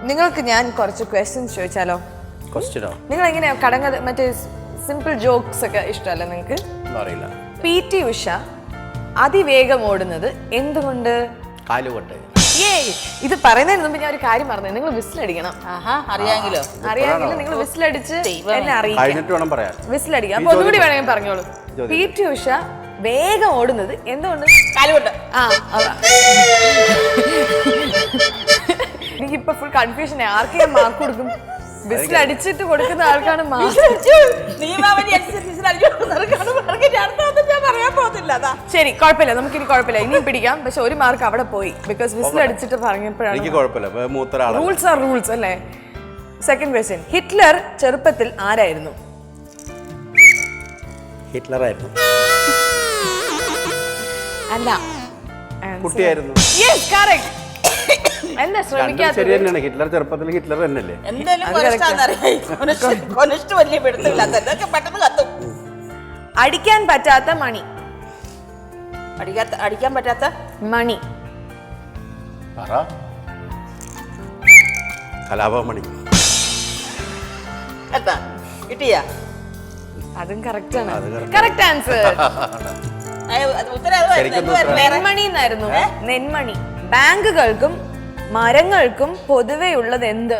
നിങ്ങൾക്ക് ഞാൻ കുറച്ച് ക്വസ്റ്റ്യൻസ് ചോദിച്ചാലോ? ക്വസ്റ്റ്യനോ? നിങ്ങൾ എങ്ങനെയാ കടങ്ങ മറ്റേ സിമ്പിൾ ജോക്സ് ഒക്കെ ഇഷ്ടമല്ല നിങ്ങൾക്ക്? അറിയില്ല. PT ഉഷ അതിവേഗം ഓടുന്നത് എന്തുകൊണ്ട്? കാലുകൊണ്ട്. ഇത് പറയുന്നതിന് മുമ്പ് ഞാൻ ഒരു കാര്യം പറഞ്ഞു. നിങ്ങൾ വിസിലടിക്കണം. അറിയാമെങ്കിലോ? അറിയാമെങ്കിൽ നിങ്ങൾ വിസിലടിച്ച് എന്നെ അറിയിക്കാം. വിസിലടിക്കാം. അപ്പൊ ഒന്നുകൂടി വേണമെങ്കിൽ പറഞ്ഞോളൂ. PT ഉഷ വേഗം ഓടുന്നത് എന്തുകൊണ്ട്? കാലുകൊണ്ട്. എനിക്കിപ്പോ ഫുൾ കൺഫ്യൂഷൻ. ആർക്ക് ഞാൻ മാർക്ക് കൊടുക്കും? വിസിലടിച്ചിട്ട് കൊടുക്കുന്ന ആൾക്കാണ് മാർക്ക്. ശരി, കുഴപ്പമില്ല, നമുക്കിനി കുഴപ്പമില്ല, ഇനിയും പിടിക്കാം. പക്ഷെ ഒരു മാർക്ക് അവിടെ പോയി. ബിക്കോസ് വിസിലടിച്ചിട്ട് പറഞ്ഞപ്പോഴാണ്. റൂൾസ് ആർ റൂൾസ് അല്ലേ? Second question. ഹിറ്റ്ലർ ചെറുപ്പത്തിൽ ആരായിരുന്നു? ഹിറ്റ്ലർ ആയിരുന്നു. അല്ല, കുട്ടിയായിരുന്നു. Yes, correct. എന്താ ശ്രമിക്കാത്തത്? ഹിറ്റ്ലർ ചെറുപ്പത്തിൽ ഹിറ്റ്ലർ തന്നെയല്ലേ? അടിക്കാൻ പറ്റാത്ത മണി. അടിക്കാൻ പറ്റാത്ത മണി. കലാപമണി. കിട്ടിയാ? അതും കറക്റ്റ് ആണ്. Correct answer. നെന്മണി എന്നായിരുന്നു. നെന്മണി. ബാങ്കുകൾക്കും മരങ്ങൾക്കും പൊതുവെ ഉള്ളത് എന്ത്?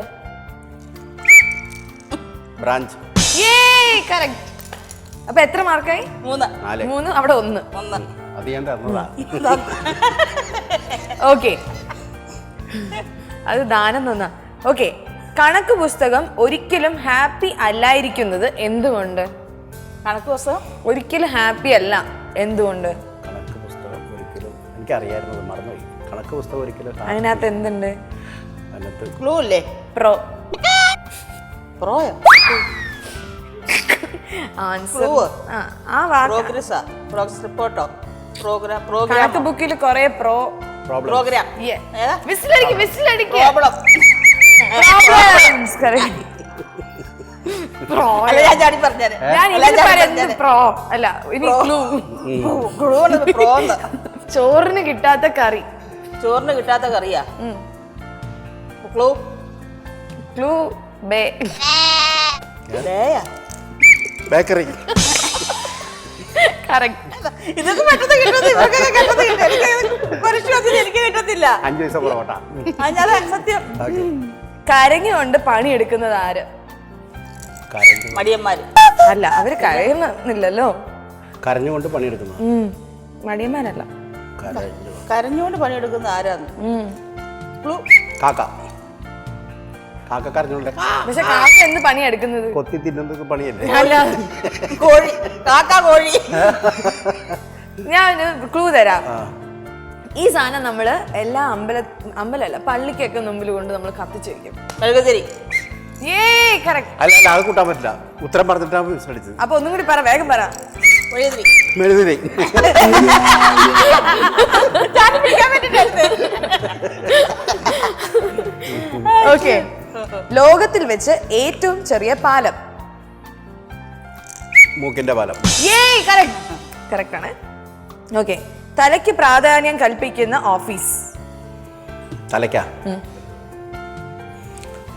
ബ്രാഞ്ച്. കറക്റ്റ്. അപ്പൊ എത്ര മാർക്കായി? 3. അവിടെ 1. ഓക്കെ, അത് ദാനം തന്നാ. ഓക്കെ, കണക്ക് പുസ്തകം ഒരിക്കലും ഹാപ്പി അല്ലായിരിക്കുന്നത് എന്തുകൊണ്ട്? കണക്ക് പുസ്തകം ഒരിക്കലും ഹാപ്പി അല്ല എന്തുകൊണ്ട്? കണക്ക് പുസ്തകം ഒരിക്കലും എനിക്കറിയായിരുന്നു, മറന്നുപോയി. കണക്ക് പുസ്തകം ഒരിക്കലും അതിനകത്ത് എന്തുണ്ട്? ക്ലൂ ഇല്ലേ? പ്രോ. പ്രോയോ? ആൻസർ കണക്ക് ബുക്കിൽ കുറെ പ്രോഗ്രാം. ചോറിന് കിട്ടാത്ത കറി. ചോറിന് കിട്ടാത്ത കറിയാ? ക്ലൂ. Clue bakery. ഇതൊക്കെ പെട്ടെന്ന് എനിക്ക് കിട്ടത്തില്ല. 5 പൈസ പൊറോട്ട. സത്യം. കരഞ്ഞുകൊണ്ട് പണിയെടുക്കുന്നത് ആര്? മടിയന്മാര്. അല്ല, അവര് കരയുന്നില്ലല്ലോ. കരഞ്ഞുകൊണ്ട് പണിയെടുക്കുന്നു. മടിയന്മാരല്ല. കരഞ്ഞുകൊണ്ട് പണിയെടുക്കുന്ന ആരാന്ന്? കാക്ക. കാക്ക കരഞ്ഞോണ്ട്. പക്ഷെ കാക്ക എന്ത് പണിയാ എടുക്കുന്നത്? കൊത്തി തിന്നുന്നത് പണിയല്ലേ? അല്ല, കോഴി. കാക്ക കോഴി. ഞാൻ ക്ലൂ തരാം. ഈ സാധനം നമ്മള് എല്ലാ അമ്പലല്ല പള്ളിക്കൊക്കെ മുമ്പിൽ കൊണ്ട് നമ്മൾ കത്തിച്ചു വെക്കും. മെഴുകുതിരി. അല്ല, അത് കൂട്ടാൻ പറ്റില്ല. ഉത്തരം പറഞ്ഞിട്ടാണ് വിസടിച്ചത്. അപ്പൊ ഒന്നും കൂടി പറ, വേഗം പറ. മെഴുകുതിരി. ഓക്കെ, ലോകത്തിൽ വെച്ച് ഏറ്റവും ചെറിയ പാലം? മൂക്കിന്റെ പാലം. കറക്റ്റ് ആണ്. ഓക്കെ, തലയ്ക്ക് പ്രാധാന്യം കൽപ്പിക്കുന്ന ഓഫീസ്?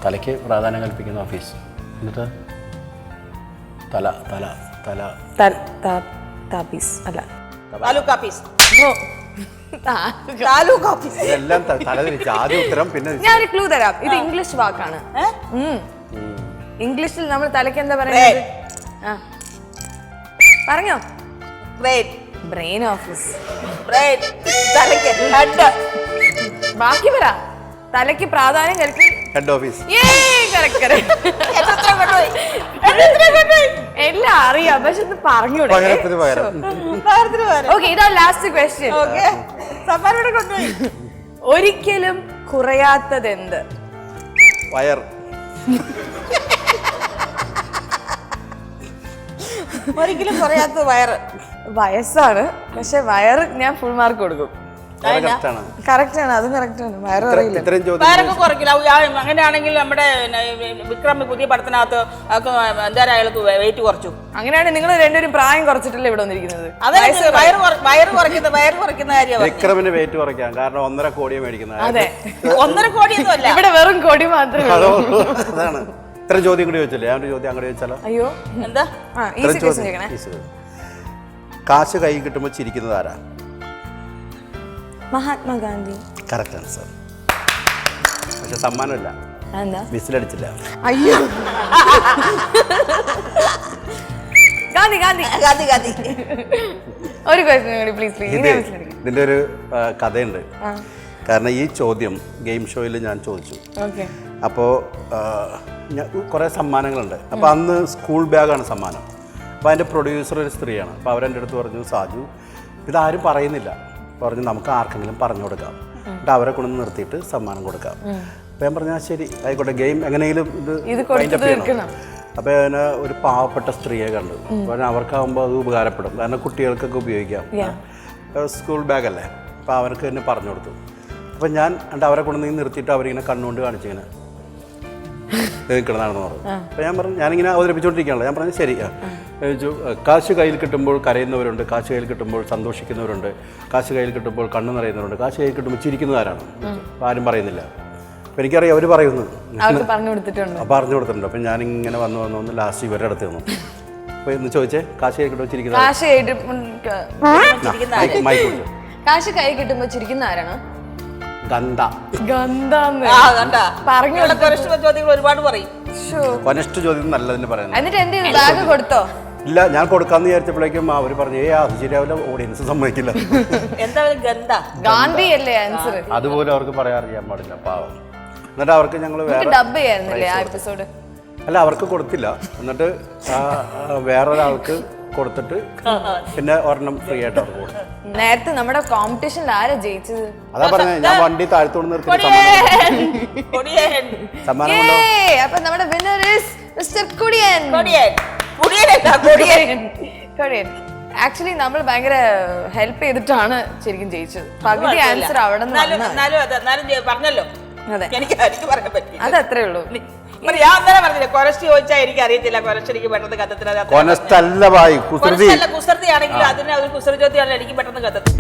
തലയ്ക്ക് പ്രാധാന്യം കൽപ്പിക്കുന്ന ഓഫീസ്. എന്നിട്ട് തല തല തല താപ്പീസ് അല്ല, താലൂക്ക് ഓഫീസ്. എല്ലാം തലതിരിച്ച് ആദ്യം ഉത്തരം. പിന്നെ ഞാനൊരു ക്ലൂ തരാം. ഇത് ഇംഗ്ലീഷ് വാക്കാണ്. ഇംഗ്ലീഷിൽ നമ്മൾ തലയ്ക്ക് എന്താ പറയുന്നത്? പറഞ്ഞോ. Brain office. ബാക്കി പറ. തലയ്ക്ക് പ്രാധാന്യം കൽപ്പി ഹെഡ് ഓഫീസ്. എല്ലാം അറിയാം, പക്ഷെ ഒന്ന് പറഞ്ഞൂടെ? ഓക്കെ, ഇതാ ലാസ്റ്റ് ക്വസ്റ്റ്യൻ. ഒരിക്കലും കുറയാത്തതെന്ത്? വയർ. ഒരിക്കലും കുറയാത്ത വയറ്. വയസ്സാണ്, പക്ഷെ വയറ് ഞാൻ ഫുൾ മാർക്ക് കൊടുക്കും. കറക്റ്റാണ്. കറക്റ്റ് ആണ്, അതും കറക്റ്റ് ആണ്. വയറ് അറിയില്ല. ഇത്രയും ചോദ്യം വേറൊക്കെ കുറയ്ക്കില്ല. അങ്ങനെയാണെങ്കിൽ നമ്മുടെ വിക്രം പുതിയ പടത്തിനകത്ത് എന്തായാലും അയാൾക്ക് വെയിറ്റ് കുറച്ചു. അങ്ങനെയാണെങ്കിൽ നിങ്ങൾ രണ്ടുപേരും പ്രായം കുറച്ചിട്ടല്ലേ ഇവിടെ വന്നിരിക്കുന്നത്? അതെ, വയറ് കുറയ്ക്കുന്ന കാര്യമാണ്. വിക്രമിന് വെയിറ്റ് കുറയ്ക്കാം, കാരണം 1.5 കോടിയെ മേടിക്കുന്നത്. അതെ, 1.5 കോടിയൊന്നും അല്ല, ഇവിടെ വെറും കൊടി മാത്രമേ ഉള്ളൂ. അതാണ്. ഇത്രയും ചോദ്യം കൂടി ചോദിച്ചില്ലേ? ഞാൻ ഒരു ചോദ്യം അങ്ങോട്ട് ചോദിച്ചാലോ? അയ്യോ, എന്താ ഈസി ക്വസ്റ്റ്യൻ ചോദിക്കണേ. കാശ് കൈ കിട്ടുമ്പോൾ ചിരിക്കുന്നത് ആരാ? മഹാത്മാഗാന്ധി. Correct answer. പക്ഷെ സമ്മാനമില്ല, എന്താ? വിസിലടിച്ചില്ല. അയ്യോ, ഗാന്ധി ഗാന്ധി ഗാന്ധി ഗാന്ധി. ഒരു ക്വസ്റ്റ്യൻ കൂടി പ്ലീസ്. ഇതിന്റെ ഒരു കഥയുണ്ട്. കാരണം ഈ ചോദ്യം ഗെയിം ഷോയിൽ ഞാൻ ചോദിച്ചു. ഓക്കെ. അപ്പോൾ കുറേ സമ്മാനങ്ങളുണ്ട്. അപ്പോൾ അന്ന് സ്കൂൾ ബാഗാണ് സമ്മാനം. അപ്പോൾ അതിൻ്റെ പ്രൊഡ്യൂസർ ഒരു സ്ത്രീയാണ്. അപ്പോൾ അവരെൻ്റെ അടുത്ത് പറഞ്ഞു, സാജു ഇതാരും പറയുന്നില്ല, പറഞ്ഞു നമുക്ക് ആർക്കെങ്കിലും പറഞ്ഞു കൊടുക്കാം, എന്നിട്ട് അവരെ കൊണ്ട് നിർത്തിയിട്ട് സമ്മാനം കൊടുക്കാം. അപ്പോൾ ഞാൻ പറഞ്ഞാൽ ശരി ആയിക്കോട്ടെ, ഗെയിം എങ്ങനെയെങ്കിലും ഇത് വൈൻഡപ്പ് ചെയ്യണം. അപ്പോൾ ഞാൻ ഒരു പാവപ്പെട്ട സ്ത്രീയെ കണ്ടു. അപ്പോൾ അവർക്കാവുമ്പോൾ അത് ഉപകാരപ്പെടും, കാരണം കുട്ടികൾക്കൊക്കെ ഉപയോഗിക്കാം. സ്കൂൾ ബാഗല്ലേ, അപ്പോൾ അവർക്ക് തന്നെ പറഞ്ഞു കൊടുത്തു. അപ്പം ഞാൻ അവരെ കൊണ്ട് നിർത്തിയിട്ട് അവരിങ്ങനെ കണ്ണുകൊണ്ട് കാണിച്ചിങ്ങനെ നിൽക്കണതാണെന്ന് പറഞ്ഞു. അപ്പോൾ ഞാൻ പറഞ്ഞു, ഞാനിങ്ങനെ അവതരിപ്പിച്ചുകൊണ്ടിരിക്കുകയാണല്ലോ. ഞാൻ പറഞ്ഞു ശരി. ചോദിച്ചു, കാശ് കയ്യിൽ കിട്ടുമ്പോൾ കരയുന്നവരുണ്ട്, കാശ് കയ്യിൽ കിട്ടുമ്പോൾ സന്തോഷിക്കുന്നവരുണ്ട്, കാശ് കയ്യിൽ കിട്ടുമ്പോൾ കണ്ണ് നിറയുന്നവരുണ്ട്, കാശ് കയ്യിൽ കിട്ടുമ്പോൾ ചിരിക്കുന്നവരാണ്. അപ്പോൾ ആരും പറയുന്നില്ല. അപ്പോൾ എനിക്കറിയാം അവർ പറയുന്നു, പറഞ്ഞു കൊടുത്തിട്ടുണ്ട്. പറഞ്ഞു കൊടുത്തിട്ടുണ്ട്. അപ്പം ഞാനിങ്ങനെ വന്ന് ലാസ്റ്റ് ഇവരുടെ അടുത്ത് വന്നു. അപ്പോൾ ഇന്ന് ചോദിച്ചേ, കാശ് കയ്യിൽ കിട്ടുമ്പോൾ ചിരിക്കുന്നത്, കാശ് കൈ കിട്ടുമ്പോ ചിരിക്കുന്ന ആരാണ്? ഗന്ധ. ചോദ്യങ്ങൾ ഒരുപാട് പറയും. കൊനസ്റ്റ് ചോദ്യം നല്ലതിന് പറയുന്നത്. എന്നിട്ട് എന്ത് ചെയ്തു? ബാഗ് കൊടുത്തോ? ഇല്ല, ഞാൻ കൊടുക്കാന്ന് വിചാരിച്ചപ്പോഴേക്കും അവർ പറഞ്ഞു, അത് ശരിയാവില്ല, ഓഡിയൻസ് സമ്മതിക്കില്ല. എന്താ ഗന്ധ? ഗാന്ധി അല്ലേ ആൻസർ? അതുപോലെ അവർക്ക് പറയാറിയാൻ പാടില്ല, പാവം. എന്നിട്ട് അവർക്ക് ഞങ്ങൾ ഡബ് ചെയ്യായിരുന്നില്ലേ ആ എപ്പിസോഡ്? അല്ല, അവർക്ക് കൊടുത്തില്ല. എന്നിട്ട് വേറൊരാൾക്ക് കൊടുത്തിട്ട് പിന്നെ ഒരെണ്ണം ഫ്രീ ആയിട്ട് അവർക്ക് കൊടുത്തു. നേരത്തെ നമ്മുടെ കോമ്പറ്റീഷനിൽ ആരാ ജയിച്ചത്? അതാ പറഞ്ഞത്, ഞാൻ വണ്ടി താഴ്ത്തോണ്ട് നിർത്തി സമ്മാനം കൊണ്ടോ. അപ്പൊ നമ്മുടെ വിന്നർ ഈസ് മിസ്റ്റർ കുടിയൻ. ആക്ച്വലി നമ്മൾ ഭയങ്കര ഹെൽപ്പ് ചെയ്തിട്ടാണ് ശരിക്കും ജയിച്ചത്. പകുതി ആൻസർ അവിടെ പറഞ്ഞല്ലോ. അതെ, എനിക്ക് പറയാൻ പറ്റി. അത് അത്രേ ഉള്ളൂ. ഞാൻ അന്നേരം പറഞ്ഞില്ല, കൊരസ്റ്റ് ചോദിച്ചാൽ എനിക്ക് അറിയത്തില്ല. കൊരസ്റ്റ് എനിക്ക് പെട്ടെന്ന് കത്തത്തില്ല. കുസൃതി കുസൃതിയാണെങ്കിൽ അതിന് ഒരു കുസൃതി ചോദ്യമാണെങ്കിൽ എനിക്ക് പെട്ടെന്ന് കത്തത്തില്ല.